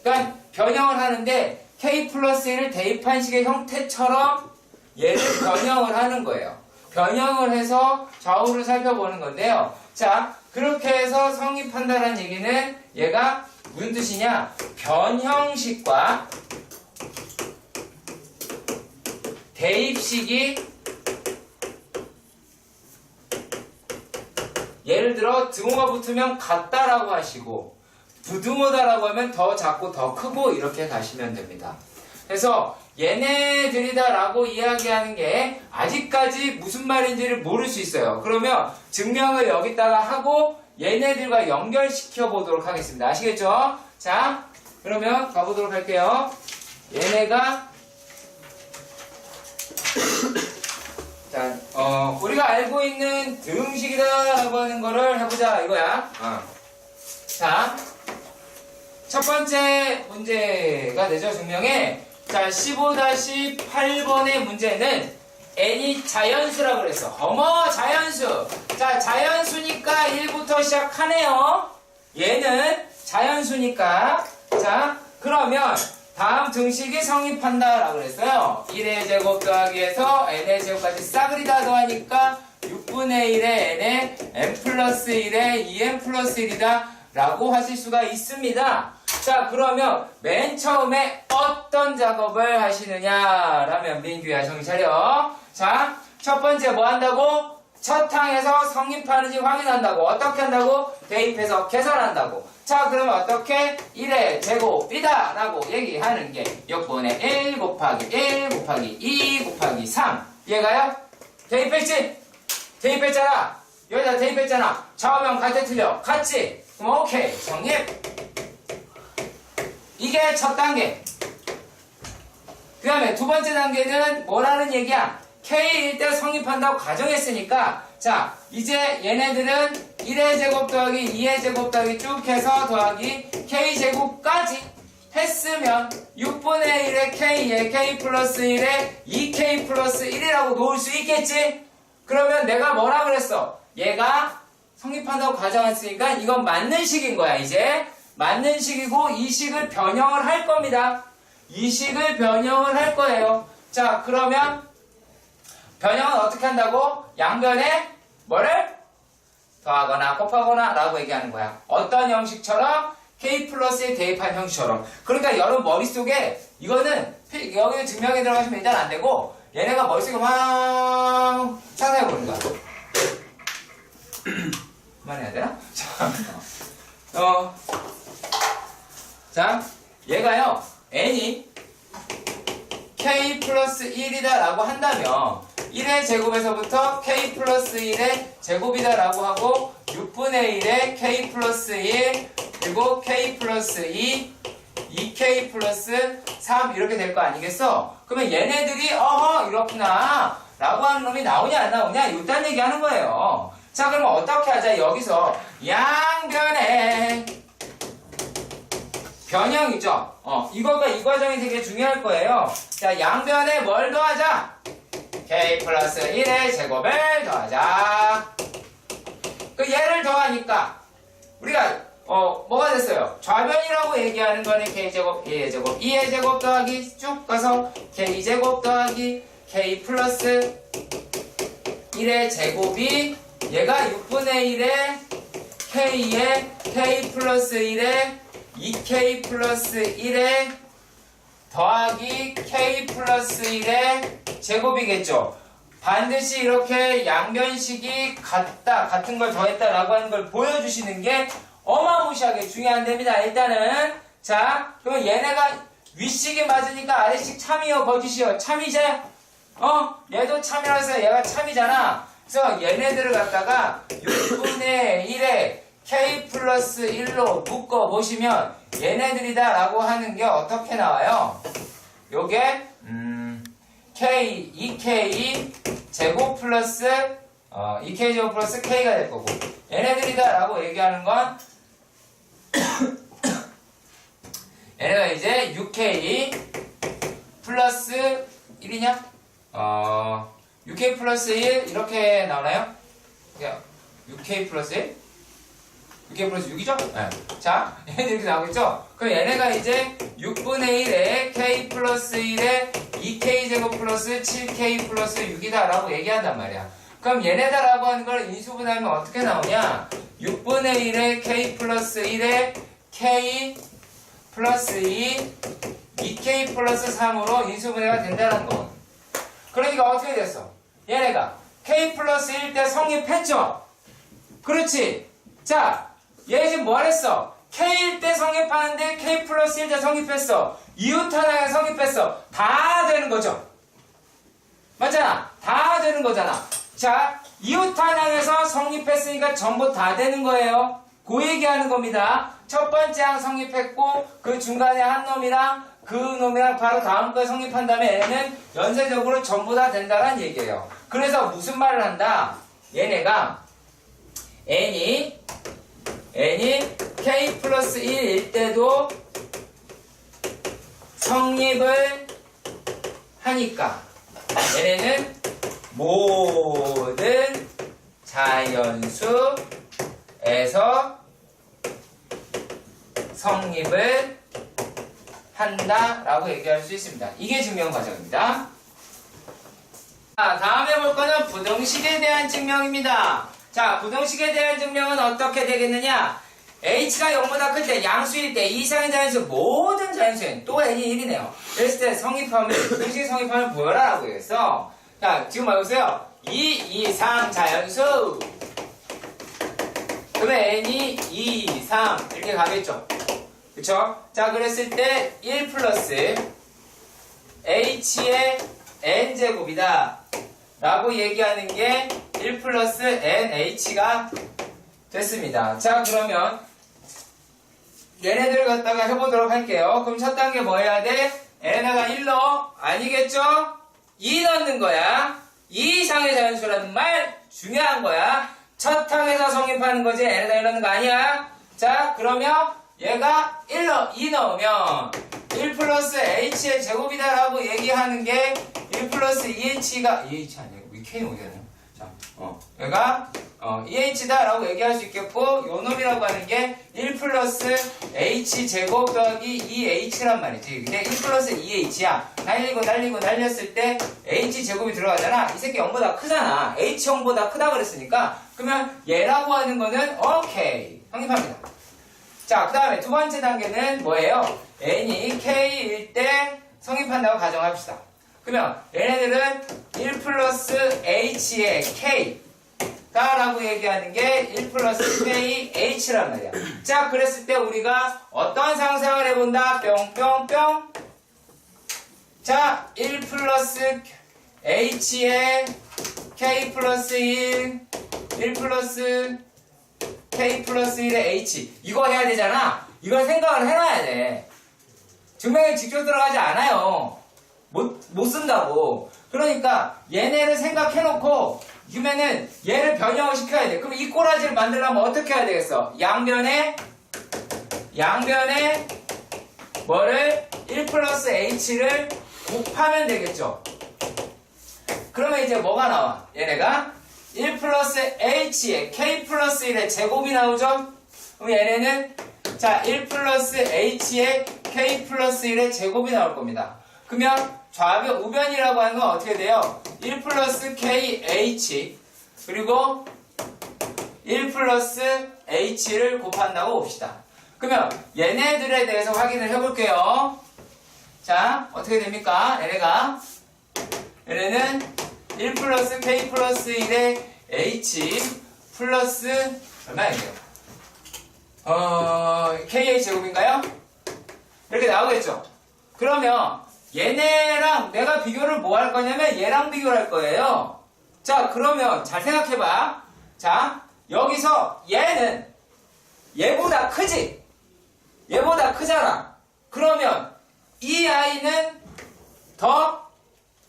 그러니까 변형을 하는데 k 플러스 1을 대입한 식의 형태처럼 얘를 변형을 하는 거예요. 변형을 해서 좌우를 살펴보는 건데요. 자, 그렇게 해서 성립한다는 얘기는 얘가 무슨 뜻이냐? 변형식과 대입식이 예를 들어 등호가 붙으면 같다라고 하시고 부등호다라고 하면 더 작고 더 크고 이렇게 가시면 됩니다. 그래서 얘네들이다라고 이야기하는 게 아직까지 무슨 말인지를 모를 수 있어요. 그러면 증명을 여기다가 하고 얘네들과 연결시켜 보도록 하겠습니다. 아시겠죠? 자, 그러면 가보도록 할게요. 얘네가 자, 우리가 알고 있는 등식이다라고 하는 거를 해보자 이거야. 자, 첫 번째 문제가 되죠, 증명에. 자, 15-8번의 문제는 n이 자연수라고 그랬어. 어머, 자연수. 자, 자연수니까 1부터 시작하네요. 얘는 자연수니까. 자, 그러면 다음 등식이 성립한다라고 그랬어요. 1의 제곱 더하기에서 n의 제곱까지 싸그리 다 더하니까 6분의 1의 n의 n 플러스 1의 2n 플러스 1이다 라고 하실 수가 있습니다. 자, 그러면 맨 처음에 어떤 작업을 하시느냐라면 민규야 정신 차려. 자, 첫 번째 뭐 한다고? 첫 항에서 성립하는지 확인한다고. 어떻게 한다고? 대입해서 계산한다고. 자, 그러면 어떻게? 1의 제곱이다 라고 얘기하는 게 6분의 1 곱하기 1 곱하기 2 곱하기 3. 얘가요? 대입했지? 대입했잖아. 여기다 대입했잖아. 좌우면 같아 틀려? 같지? 그럼 오케이. 성립. 이게 첫 단계. 그 다음에 두 번째 단계는 뭐라는 얘기야? K일 때 성립한다고 가정했으니까 자, 이제 얘네들은 1의 제곱 더하기 2의 제곱 더하기 쭉 해서 더하기 K제곱까지 했으면 6분의 1의 K에 K 플러스 1에 2K 플러스 1이라고 놓을 수 있겠지? 그러면 내가 뭐라 그랬어? 얘가 성립한다고 가정했으니까 이건 맞는 식인 거야. 이제 맞는 식이고 이 식을 변형을 할 겁니다. 이 식을 변형을 할 거예요. 자, 그러면 변형은 어떻게 한다고? 양변에 뭐를? 더하거나 곱하거나 라고 얘기하는 거야. 어떤 형식처럼? K 플러스에 대입한 형식처럼. 그러니까 여러분 머릿속에 이거는 여기 증명에 들어가시면 일단 안 되고 얘네가 머릿속에 막 상상해 보는 거야. 그만해야 되나? 자, 얘가요, n이 k 플러스 1이다 라고 한다면 1의 제곱에서부터 k 플러스 1의 제곱이다 라고 하고 6분의 1의 k 플러스 1 그리고 k 플러스 2 2k 플러스 3 이렇게 될 거 아니겠어? 그러면 얘네들이 어허 이렇구나 라고 하는 놈이 나오냐 안 나오냐 이딴 얘기 하는 거예요. 자, 그러면 어떻게 하자? 여기서 양변의 변형이죠. 이거가 이 과정이 되게 중요할 거예요. 자, 양변에 뭘 더하자? k 플러스 1의 제곱을 더하자. 그 얘를 더하니까 우리가 뭐가 됐어요? 좌변이라고 얘기하는 거는 k제곱, 1의 제곱, 2의 제곱 더하기 쭉 가서 k제곱 더하기 k 플러스 1의 제곱이 얘가 6분의 1의 k에 k 플러스 1에 2k 플러스 1에 더하기 k 플러스 1의 제곱이겠죠. 반드시 이렇게 양변식이 같은 걸 더했다라고 하는 걸 보여주시는 게 어마무시하게 중요한답니다. 일단은 자, 그러면 얘네가 윗식이 맞으니까 아래식 참이요 거짓이요? 참이지? 얘도 참이라서 얘가 참이잖아. 그래서 얘네들을 갖다가 6분의 1에 k 플러스 1로 묶어보시면 얘네들이다 라고 하는 게 어떻게 나와요? 요게 k, 2k 제곱 플러스 2k 제곱 플러스 k가 될 거고 얘네들이다 라고 얘기하는 건 얘네가 이제 6k 플러스 1이냐? 6k 플러스 1 이렇게 나오나요? 6k 플러스 1? 6k 플러스 6이죠? 네. 자, 얘네들 이렇게 나오겠죠? 그럼 얘네가 이제 6분의 1에 k 플러스 1에 2k 제곱 플러스 7k 플러스 6이다 라고 얘기한단 말이야. 그럼 얘네다라고 하는 걸 인수분해하면 어떻게 나오냐? 6분의 1에 k 플러스 1에 k 플러스 2, 2k 플러스 3으로 인수분해가 된다는 거. 그러니까 어떻게 됐어? 얘네가 k 플러스 1 때 성립했죠? 그렇지? 자, 얘 지금 뭘 했어? k일 때 성립하는데 k 플러스 1 때 성립했어. 이웃 하나가 성립했어. 다 되는 거죠? 맞잖아? 다 되는 거잖아. 자, 이웃 하나에서 성립했으니까 전부 다 되는 거예요. 그 얘기하는 겁니다. 첫 번째 항 성립했고 그 중간에 한 놈이랑 그 놈이랑 바로 다음 거에 성립한 다음에 얘는 연쇄적으로 전부 다 된다는 얘기예요. 그래서 무슨 말을 한다? 얘네가 n이 k 플러스 1일 때도 성립을 하니까 얘네는 모든 자연수에서 성립을 한다라고 얘기할 수 있습니다. 이게 증명 과정입니다. 자, 다음에 볼 거는 부등식에 대한 증명입니다. 자, 부등식에 대한 증명은 어떻게 되겠느냐? h가 0보다 클 때, 양수일 때, 이상의 자연수, 모든 자연수엔 또 n이 1이네요. 그랬을 때 성립하면, 부등식이 성립하면 보여라 라고 했어. 자, 지금 봐보세요. 2 이상 자연수. 그러면 n이 2, 3 이렇게 가겠죠. 그쵸? 자, 그랬을 때 1 플러스 h의 n제곱이다 라고 얘기하는 게 1 플러스 nh가 됐습니다. 자, 그러면 얘네들 갖다가 해보도록 할게요. 그럼 첫 단계 뭐 해야 돼? n에다가 1 넣어? 아니겠죠? 2 넣는 거야. 2 이상의 자연수라는 말 중요한 거야. 첫 항에서 성립하는 거지 n에다 1 넣는 거 아니야. 자, 그러면 얘가 2 넣으면 1 플러스 h의 제곱이다 라고 얘기하는 게 1 플러스 2h가 2h 아니고 이 k는 어디야? 자, 얘가 2h다 라고 얘기할 수 있겠고 요 놈이라고 하는 게 1 플러스 h 제곱 더하기 2h란 말이지. 근데 1 플러스 2h야. 날리고 날렸을 때 h 제곱이 들어가잖아. 이 새끼 0보다 크잖아. h 0보다 크다 그랬으니까 그러면 얘라고 하는 거는 오케이 성립합니다. 자, 그 다음에 두 번째 단계는 뭐예요? n이 k일 때 성립한다고 가정합시다. 그러면 얘네들은 1 플러스 h의 k 다라고 얘기하는 게 1 플러스 k h란 말이야. 자, 그랬을 때 우리가 어떤 상상을 해본다? 뿅뿅뿅. 자, 1 플러스 h의 k 플러스 1 플러스 k 플러스 1의 h 이거 해야 되잖아. 이걸 생각을 해놔야 돼. 증명에 직접 들어가지 않아요. 못 쓴다고. 그러니까 얘네를 생각해놓고 그러면은 얘를 변형을 시켜야 돼. 그럼 이 꼬라지를 만들려면 어떻게 해야 되겠어? 양변에 뭐를 1 플러스 h를 곱하면 되겠죠. 그러면 이제 뭐가 나와? 얘네가 1 플러스 h에 k 플러스 1의 제곱이 나오죠? 그럼 얘네는 자 1 플러스 h에 k 플러스 1의 제곱이 나올 겁니다. 그러면 좌변, 우변이라고 하는 건 어떻게 돼요? 1 플러스 kh 그리고 1 플러스 h를 곱한다고 봅시다. 그러면 얘네들에 대해서 확인을 해볼게요. 자, 어떻게 됩니까? 얘네는 1 플러스 k 플러스 1의 h 플러스 얼마예요? kh 제곱인가요? 이렇게 나오겠죠? 그러면 얘네랑 내가 비교를 뭐 할 거냐면 얘랑 비교를 할 거예요. 자, 그러면 잘 생각해봐. 자, 여기서 얘는 얘보다 크지? 얘보다 크잖아. 그러면 이 아이는 더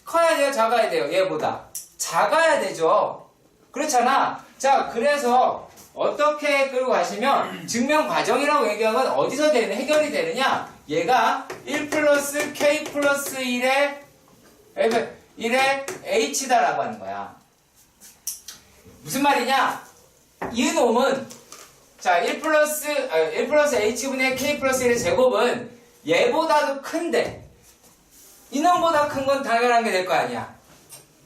커야 돼요? 작아야 돼요? 얘보다 작아야 되죠. 그렇잖아. 자, 그래서 어떻게 끌고 가시면 증명 과정이라고 얘기한 건 어디서 해결이 되느냐? 얘가 1 플러스 k 플러스 1의 h다라고 하는 거야. 무슨 말이냐? 이 놈은 자 1 플러스 h분의 k 플러스 1의 제곱은 얘보다도 큰데 이놈보다 큰 건 당연한 게 될 거 아니야.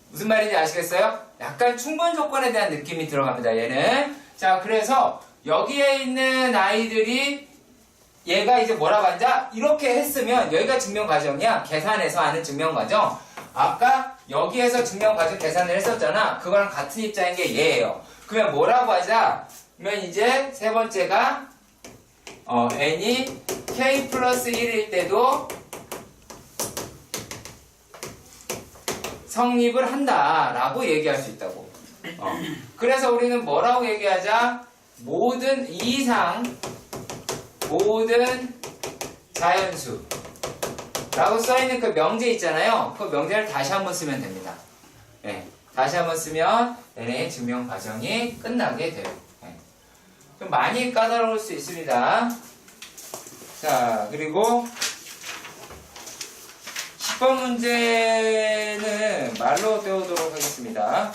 무슨 말인지 아시겠어요? 약간 충분 조건에 대한 느낌이 들어갑니다. 얘는 자 그래서 여기에 있는 아이들이 얘가 이제 뭐라고 하자 이렇게 했으면 여기가 증명 과정이야. 계산해서 하는 증명 과정. 아까 여기에서 증명 과정 계산을 했었잖아. 그거랑 같은 입장인 게 얘예요. 그러면 뭐라고 하자? 그러면 이제 세 번째가 n이 k 플러스 1일 때도 성립을 한다라고 얘기할 수 있다고. 그래서 우리는 뭐라고 얘기하자? 모든 자연수 라고 써있는 그 명제 있잖아요. 그 명제를 다시 한번 쓰면 됩니다. 네, 다시 한번 쓰면 얘네의 증명 과정이 끝나게 돼요. 네. 좀 많이 까다로울 수 있습니다. 자, 그리고 10번 문제는 말로 배우도록 하겠습니다.